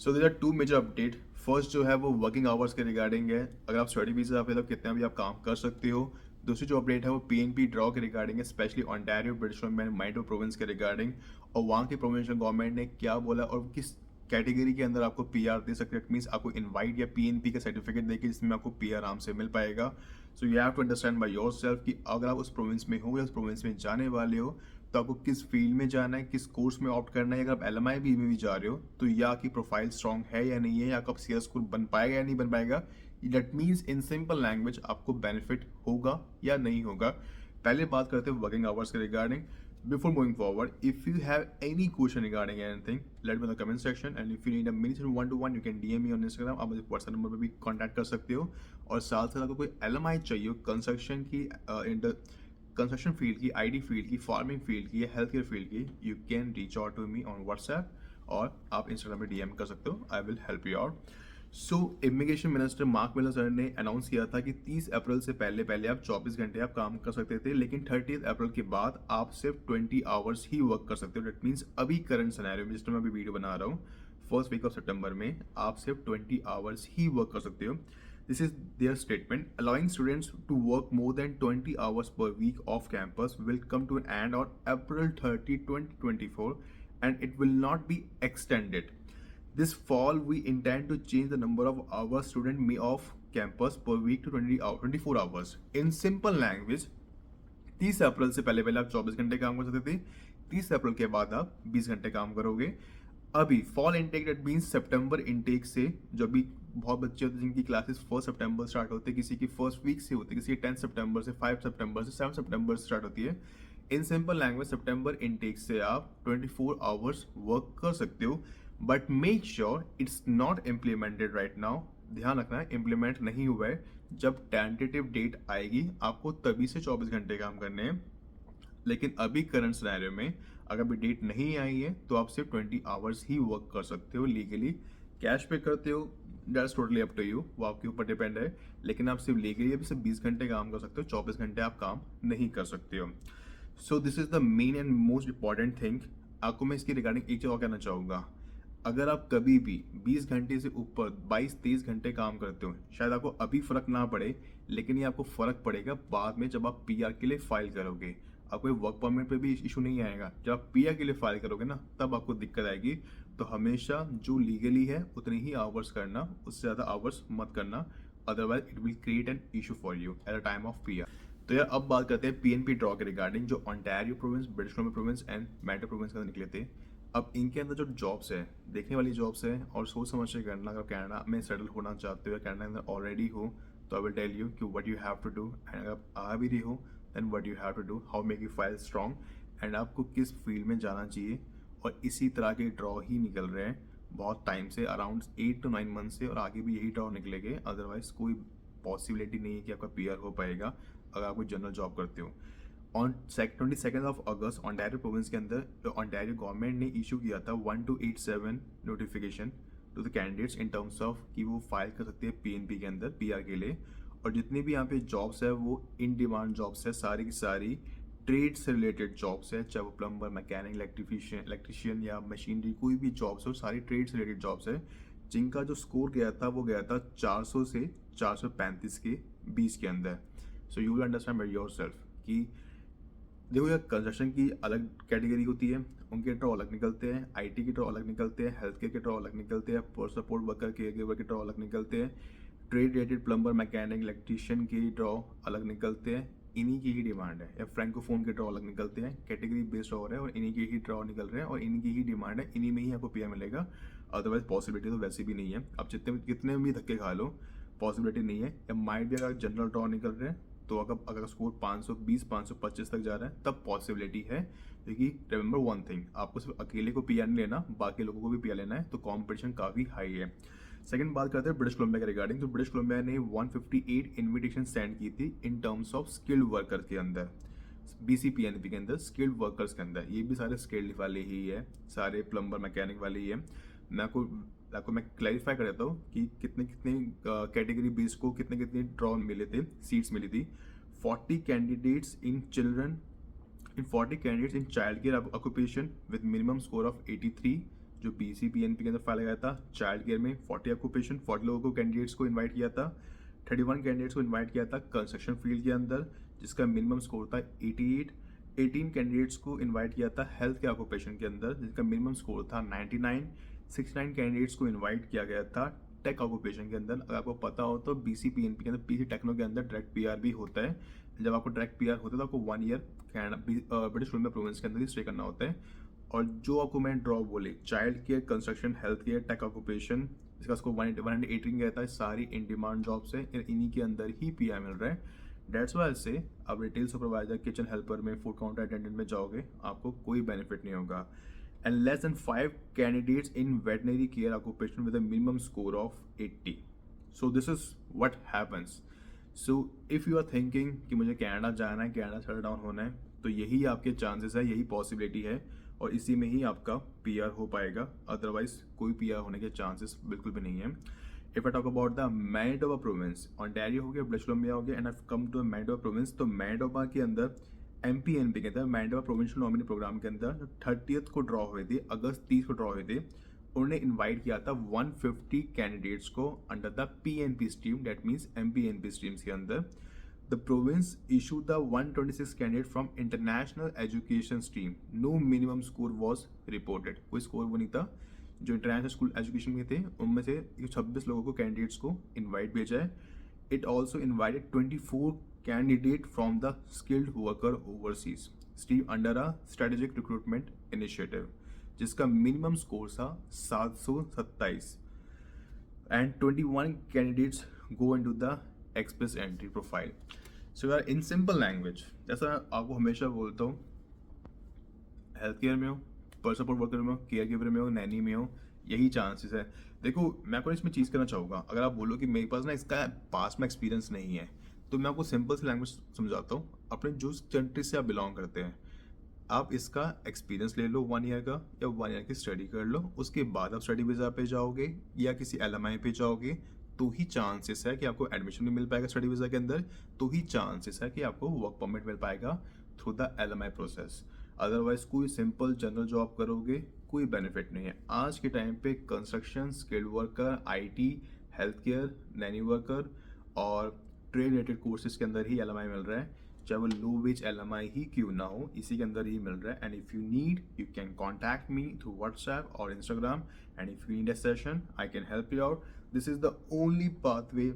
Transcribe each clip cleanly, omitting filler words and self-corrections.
So there are two major update. First जो है वो वर्किंग आवर्स के रिगार्डिंग है। अगर आप स्टडी वीजा पे तो कितना भी आप काम कर सकते हो। दूसरी जो अपडेट है वो पीएनपी ड्रॉ के रिगार्डिंग है, specially Ontario, British Columbia, Manitoba province के रिगार्डिंग, और वहाँ की प्रोविंशियल गवर्नमेंट ने क्या बोला और किस कैटेगरी के अंदर आपको पीआर दे सकते हैं। मीन्स आपको इनवाइट या पीएनपी का सर्टिफिकेट देके जिसमें आपको पीआर आराम से मिल पाएगा। So you have to understand by your self अगर आप उस प्रोविंस में हो या उस प्रोविंस में जाने वाले हो तो आपको किस फील्ड में जाना है, किस कोर्स में ऑप्ट करना है। अगर आप एलएमआई बी में भी जा रहे हो तो या आपकी प्रोफाइल स्ट्रांग है या नहीं है, या आपका सीएस स्कोर बन पाएगा या नहीं बन पाएगा। That means in simple language आपको बेनिफिट होगा या नहीं होगा। पहले बात करते हैं वर्किंग आवर्स के regarding. Before moving forward, if you have any question regarding anything, let me know in the comment section. And if you need a mini one to one, you can DM me on Instagram. आप मुझे WhatsApp number पर भी contact कर सकते हो। और साथ साथ आपको कोई एलएमआई चाहिए कंस्ट्रक्शन की, कंस्ट्रक्शन फील्ड की, आईटी फील्ड की, फार्मिंग फील्ड की, हेल्थ केयर फील्ड की, you can reach out to me on WhatsApp, और आप इंस्टाग्राम पे डीएम कर सकते हो। I will help you out. So immigration minister Mark Miller sir ने अनाउंस किया था कि 30 अप्रैल से पहले पहले आप 24 घंटे आप काम कर सकते थे, लेकिन 30 अप्रैल के बाद आप सिर्फ 20 आवर्स ही वर्क कर सकते हो। दैट मीन्स अभी करंट सिनेरियो में जिस टाइम मैं अभी वीडियो बना रहा हूँ, फर्स्ट वीक ऑफ सितंबर में आप सिर्फ 20 आवर्स ही वर्क कर सकते हो। This is their statement. Allowing students to work more than 20 hours per week off campus will come to an end on April 30, 2024, and it will not be extended. This fall, we intend to change the number of hours students may off campus per week to 24 hours. In simple language, 30 अप्रैल से पहले पहले आप 24 घंटे काम कर सकते थे, 30 अप्रैल के बाद आप 20 घंटे काम करोगे। अभी fall intake, that means September intake से, जो भी बहुत बच्चे होते हैं जिनकी क्लासेस 1 सितंबर स्टार्ट होते हैं, किसी की फर्स्ट वीक से होती है, किसी की 10 सितंबर से, 5 सितंबर से, 7 सितंबर से स्टार्ट होती है। In simple language September intake से आप 24 आवर्स वर्क कर सकते हो, but make sure it's not implemented right now. ध्यान रखना है इम्प्लीमेंट नहीं हुआ है। जब टेंटेटिव डेट आएगी आपको तभी से 24 घंटे काम करने हैं, लेकिन अभी करंट सिनेरियो में अगर अभी डेट नहीं आई है तो आप सिर्फ 20 आवर्स ही वर्क कर सकते हो लीगली। कैश पे करते हो, that's totally up to you, वो आपके ऊपर डिपेंड है। लेकिन आप सिर्फ लीगली अभी सिर्फ 20 घंटे काम कर सकते हो, 24 घंटे आप काम नहीं कर सकते हो। So this is the main and most important thing. आपको मैं इसकी रिगार्डिंग एक चीज़ और कहना चाहूँगा। अगर आप कभी भी 20 घंटे से ऊपर 22-23 घंटे काम करते हो, शायद आपको अभी फर्क ना पड़े, लेकिन ये आपको फर्क पड़ेगा बाद में जब आप पीआर के लिए फाइल करोगे। आपको वर्क परमिट पे भी इशू नहीं आएगा। जब आप पीआर के लिए फाइल करोगे ना, तब आपको दिक्कत आएगी। तो हमेशा जो लीगली है उतनी ही आवर्स करना, उससे ज़्यादा आवर्स मत करना, otherwise it will create an issue for you at a time of PR. तो यार अब बात करते हैं पीएनपी ड्रॉ के रिगार्डिंग, जो Ontario province, British Columbia province and Manitoba province के अंदर निकले थे। अब इनके अंदर जो जॉब्स है, देखने वाली जॉब्स है, और सोच समझ के करना। अगर कनाडा में सेटल होना चाहते हो या कनाडा के अंदर ऑलरेडी हो तो आई विल टेल यू कि what you have to do, and अगर आप आ भी रही हो then what you have to do, how make you file strong, and आपको किस फील्ड में जाना चाहिए। और इसी तरह के ड्रॉ ही निकल रहे हैं बहुत टाइम से, अराउंड 8 to 9 मंथ से, और आगे भी यही ड्रॉ निकलेंगे। अदरवाइज कोई पॉसिबिलिटी नहीं है कि आपका पीआर हो पाएगा अगर आप कोई जनरल जॉब करते हो। On 22 of August Ontario province के अंदर ऑन्टारियो गवर्नमेंट ने इशू किया था 1287 notification to the candidates in terms of कि वो फाइल कर सकते हैं पीएनपी के अंदर पीआर के लिए। और जितनी भी यहाँ पे जॉब्स है वो इन डिमांड जॉब्स है, सारी की सारी ट्रेड से रिलेटेड जॉब्स है, चाहे वो प्लम्बर, मैकेनिक, इलेक्ट्रिशियन या मशीनरी, कोई भी जॉब्स हो, सारी ट्रेड से रिलेटेड जॉब्स है, जिनका जो स्कोर गया था वो गया था 400 से 435 के बीच के अंदर। So you will understand by your self कि देखो यार, कंस्ट्रक्शन की अलग कैटेगरी होती है, उनके ड्रॉ अलग निकलते हैं, आईटी के ड्रॉ अलग निकलते हैं, हेल्थ केयर के ड्रॉ अलग निकलते हैं, सपोर्ट वर्कर के ड्रॉ अलग निकलते हैं, trade related plumber, mechanic, electrician के ड्रॉ अलग निकलते हैं। इन्हीं की ही डिमांड है। या फ्रैंकोफोन के ड्रॉ अलग निकलते हैं, कैटेगरी बेस्ड हो रहे हैं, और इन्हीं के ही ड्रॉ निकल रहे हैं, और इन्हीं की ही डिमांड है, इन्हीं में ही आपको पीआर मिलेगा। अदरवाइज पॉसिबिलिटी तो वैसे भी नहीं है। आप जितने कितने भी धक्के खा लो, पॉसिबिलिटी नहीं है। या माइट भी अगर जनरल ड्रॉ निकल रहे हैं तो अगर स्कोर 520 525 तक जा रहा है तब पॉसिबिलिटी है। क्योंकि रिमेंबर वन थिंग, आपको सिर्फ अकेले को पीआर नहीं लेना, बाकी लोगों को भी पीआर लेना है, तो कॉम्पिटिशन काफ़ी हाई है। सेकंड बात करते हैं ब्रिटिश कोलंबिया के रिगार्डिंग। तो ब्रिटिश कोलंबिया ने 158 इन्विटेशन सेंड की थी इन टर्म्स ऑफ स्किल्ड वर्कर के अंदर, बीसीपीएनपी के अंदर, स्किल्ड वर्कर्स के अंदर। ये भी सारे स्किल्ड वाले ही है, सारे प्लम्बर मैकेनिक वाले ही है। मैं क्लैरिफाई कर देता हूँ कि कितने कितने कैटेगरी बेस को कितने कितने ड्रॉ मिले थे, सीट्स मिली थी। 40 candidates in child care occupation with minimum score of 83, जो BCPNP के अंदर फाइल गया था चाइल्ड केयर में 40 ऑक्यूपेशन 40 लोगों को कैंडिडेट्स को इन्वाइट किया था, 31 कैंडिडेट्स को इन्वाइट किया था कंस्ट्रक्शन फील्ड के अंदर जिसका मिनिमम स्कोर था 88, 18 कैंडिडेट्स को इन्वाइट किया था हेल्थ केयर ऑक्यूपेशन के अंदर जिसका मिनिमम स्कोर था 99, 69 कैंडिडेट्स को इन्वाइट किया गया था टेक ऑक्यूपेशन के अंदर। अगर आपको पता हो तो BCPNP के अंदर PC टेक्नो के अंदर डायरेक्ट PR भी होता है। जब आपको डायरेक्ट PR होता है तो आपको 1 ईयर ब्रिटिश कोलंबिया प्रोविंस के अंदर ही स्टे करना होता है। और जो आपको मैंने ड्रॉप बोले child care, construction, health care, tech occupation जिसका स्कोर 118 गया था, सारी इन डिमांड जॉब्स है, इन्हीं के अंदर ही PR मिल रहा है। डेट्स वाई से आप रिटेल सुपरवाइजर, किचन हेल्पर में, फूड काउंटर अटेंडेंट में जाओगे आपको कोई बेनिफिट नहीं होगा। And less than 5 candidates in veterinary care occupation with a minimum score of 80. So this is what happens. So if you are thinking कि मुझे Canada जाना है, कनाडा सेटल डाउन होना है, तो यही आपके चांसेस है, यही पॉसिबिलिटी है और इसी में ही आपका PR हो पाएगा। अदरवाइज कोई PR होने के चांसेस बिल्कुल भी नहीं है। If I talk about the Manitoba province, Ontario हो गया, ब्रिटिश कोलंबिया हो गया, and I come to Manitoba province, तो मैनिटोबा के अंदर MPNP के अंदर मैनिटोबा प्रोविंशियल नॉमिनी प्रोग्राम के अंदर जो 30th को ड्रॉ हुए थे, अगस्त 30 को ड्रॉ हुए थे, उन्होंने इनवाइट किया था 150 कैंडिडेट्स को under the PNP stream, that means MPNP streams के अंदर। The province issue the 126 candidate from international education stream, no minimum score was reported, कोई स्कोर वो नहीं था। जो इंटरनेशनल स्कूल एजुकेशन में थे उनमें से 26 लोगों को कैंडिडेट्स को इन्वाइट भेजा है। It also invited 24 candidates from the skilled worker overseas stream under a strategic recruitment initiative जिसका मिनिमम स्कोर था 727 and 21 candidates go into the express entry profile. So यार in simple language, जैसा आपको हमेशा बोलता हूँ, हेल्थ केयर में हो, पर्सनल सपोर्ट वर्कर में हो, केयर गिवर में हो, नैनी में हो, यही चांसेस है। देखो मैं आपको इसमें चीज़ करना चाहूँगा, अगर आप बोलो कि मेरे पास ना इसका पास में एक्सपीरियंस नहीं है, तो मैं आपको सिंपल सी लैंग्वेज समझाता हूँ। अपने जो कंट्री से आप बिलोंग करते हैं, आप इसका एक्सपीरियंस ले लो 1 ईयर का, या 1 ईयर की स्टडी कर लो, उसके बाद आप स्टडी वीज़ा पे जाओगे या किसी LMI पे जाओगे, तो ही चांसेस है कि आपको एडमिशन भी मिल पाएगा स्टडी वीज़ा के अंदर, तो ही चांसेस है कि आपको वर्क परमिट मिल पाएगा through the LMI process. Otherwise कोई सिंपल जनरल जॉब करोगे कोई बेनिफिट नहीं है। आज के टाइम पे construction, skilled worker, IT, health care, Naini worker और ट्रेड रिलेटेड कोर्सेज के अंदर ही LMI मिल रहा है, चाहे वो लो वेज LMI ही क्यों ना हो, इसी के अंदर ही मिल रहा है। And if you need you can contact me through WhatsApp और Instagram, and if you need a session I can help you out. This is the only pathway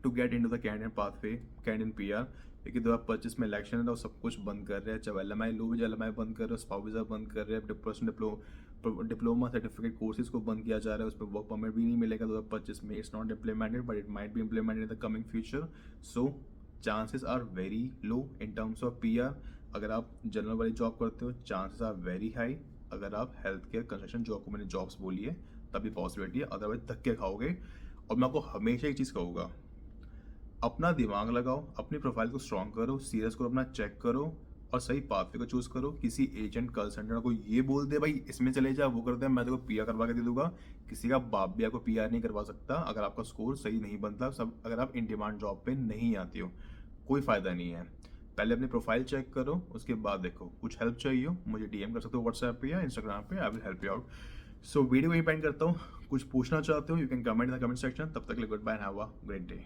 to get into the Canadian pathway, Canadian PR। क्योंकि 2025 में election है तो सब कुछ बंद कर रहे हैं, चाहे LMI, लो वेज LMI बंद कर रहे हैं, स्पाउस वीज़ा बंद कर रहे हैं, डिप्लोमा सर्टिफिकेट कोर्सेज को बंद किया जा रहा है, उस पर वर्क परमिट भी नहीं मिलेगा 2025 में। It's not implemented but it might be implemented in the coming future. So chances are very low in terms of PR। अगर आप जनरल वाली जॉब करते हो चांसेस आर वेरी हाई। अगर आप हेल्थ केयर, कंस्ट्रक्शन, जो आपको मैंने जॉब्स बोली है तभी पॉसिबिलिटी है, अदरवाइज धक्के खाओगे। और मैं आपको हमेशा एक चीज़ कहूँगा, अपना दिमाग लगाओ, अपनी प्रोफाइल को स्ट्रॉन्ग करो, सीरियस करो, अपना चेक करो और सही पाथवे को चूज करो। किसी एजेंट, कंसल्टेंट को ये बोल दे भाई इसमें चले जा, वो कर दे, मैं तेरे को PR करवा के दे दूंगा, किसी का बाप भी आपको PR नहीं करवा सकता अगर आपका स्कोर सही नहीं बनता, सब अगर आप इन डिमांड जॉब पे नहीं आती हो, कोई फ़ायदा नहीं है। पहले अपनी प्रोफाइल चेक करो, उसके बाद देखो। कुछ हेल्प चाहिए हो मुझे DM कर सकते हो व्हाट्सएप पे या इंस्टाग्राम पे, I will help you out. So video यहीं पेंड करता हूँ, कुछ पूछना चाहते हो you can comment in the comment section. तब तक के लिए good bye and have a great day.